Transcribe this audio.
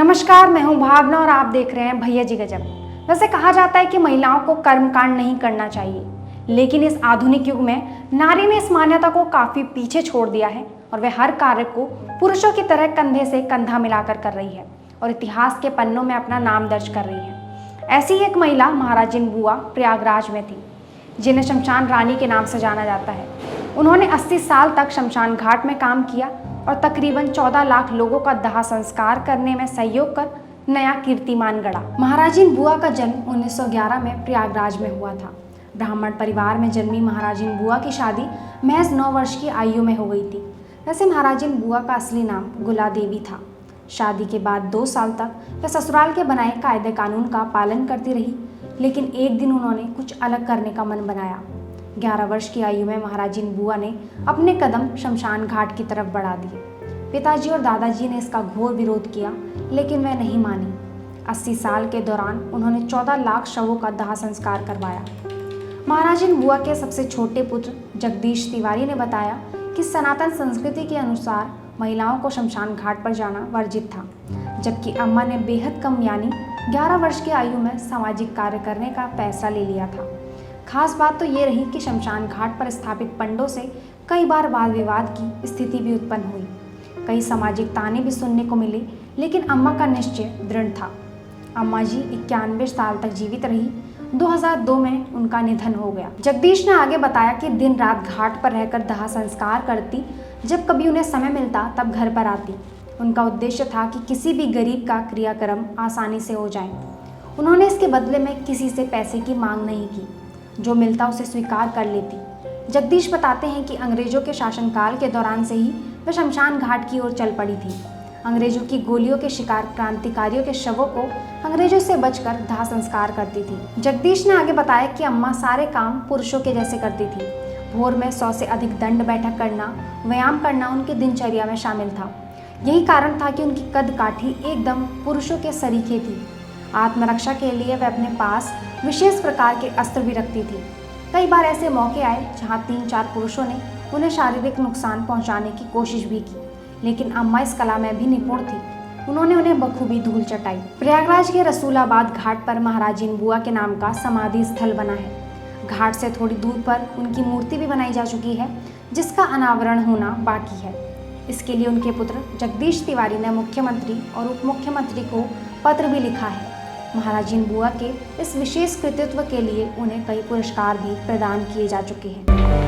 नमस्कार, मैं हूं भावना और आप देख रहे हैं भैया जी गजब। वैसे कहा जाता है कि महिलाओं को कर्मकांड नहीं करना चाहिए, लेकिन इस आधुनिक युग में नारी ने इस मान्यता को काफी पीछे छोड़ दिया है और वह हर कार्य को पुरुषों की तरह कंधे से कंधा मिलाकर कर रही है और इतिहास के पन्नों में अपना नाम दर्ज कर रही है। ऐसी ही एक महिला महाराजिन बुआ प्रयागराज में थी, जिन्हें शमशान रानी के नाम से जाना जाता है। उन्होंने 80 साल तक शमशान घाट में काम किया और तकरीबन 14 लाख लोगों का दाह संस्कार करने में सहयोग कर नया कीर्तिमान गढ़ा। महाराजिन बुआ का जन्म 1911 में प्रयागराज में हुआ था। ब्राह्मण परिवार में जन्मी महाराजिन बुआ की शादी महज 9 वर्ष की आयु में हो गई थी। वैसे महाराजिन बुआ का असली नाम गुला देवी था। शादी के बाद 2 साल तक वह ससुराल के बनाए कायदे कानून का पालन करती रही, लेकिन एक दिन उन्होंने कुछ अलग करने का मन बनाया। 11 वर्ष की आयु में महाराजिन बुआ ने अपने कदम शमशान घाट की तरफ बढ़ा दिए। पिताजी और दादाजी ने इसका घोर विरोध किया, लेकिन वह नहीं मानी। 80 साल के दौरान उन्होंने 14 लाख शवों का दाह संस्कार करवाया। महाराजिन बुआ के सबसे छोटे पुत्र जगदीश तिवारी ने बताया कि सनातन संस्कृति के अनुसार महिलाओं को शमशान घाट पर जाना वर्जित था, जबकि अम्मा ने बेहद कम यानी 11 वर्ष की आयु में सामाजिक कार्य करने का फैसला ले लिया था। खास बात तो ये रही कि शमशान घाट पर स्थापित पंडों से कई बार वाद विवाद की स्थिति भी उत्पन्न हुई। कई सामाजिक ताने भी सुनने को मिले, लेकिन अम्मा का निश्चय दृढ़ था। अम्मा जी 91 साल तक जीवित रही। 2002 में उनका निधन हो गया। जगदीश ने आगे बताया कि दिन रात घाट पर रहकर दाह संस्कार करती, जब कभी उन्हें समय मिलता तब घर पर आती। उनका उद्देश्य था कि किसी भी गरीब का क्रियाक्रम आसानी से हो जाए। उन्होंने इसके बदले में किसी से पैसे की मांग नहीं की, जो मिलता उसे स्वीकार कर लेती। जगदीश बताते हैं कि अंग्रेजों के शासनकाल के दौरान से ही वह शमशान घाट की ओर चल पड़ी थी। अंग्रेजों की गोलियों के शिकार क्रांतिकारियों के शवों को अंग्रेजों से बचकर दाह संस्कार करती थी। जगदीश ने आगे बताया कि अम्मा सारे काम पुरुषों के जैसे करती थी। भोर में 100 से अधिक दंड बैठक करना, व्यायाम करना उनकी दिनचर्या में शामिल था। यही कारण था कि उनकी कद काठी एकदम पुरुषों के सरीखे थी। आत्मरक्षा के लिए वह अपने पास विशेष प्रकार के अस्त्र भी रखती थी। कई बार ऐसे मौके आए जहां 3-4 पुरुषों ने उन्हें शारीरिक नुकसान पहुंचाने की कोशिश भी की, लेकिन अम्मा इस कला में भी निपुण थी। उन्होंने उन्हें बखूबी धूल चटाई। प्रयागराज के रसूलाबाद घाट पर महाराजिन बुआ के नाम का समाधि स्थल बना है। घाट से थोड़ी दूर पर उनकी मूर्ति भी बनाई जा चुकी है, जिसका अनावरण होना बाकी है। इसके लिए उनके पुत्र जगदीश तिवारी ने मुख्यमंत्री और उप मुख्यमंत्री को पत्र भी लिखा है। महाराजिन बुआ के इस विशेष कृतित्व के लिए उन्हें कई पुरस्कार भी प्रदान किए जा चुके हैं।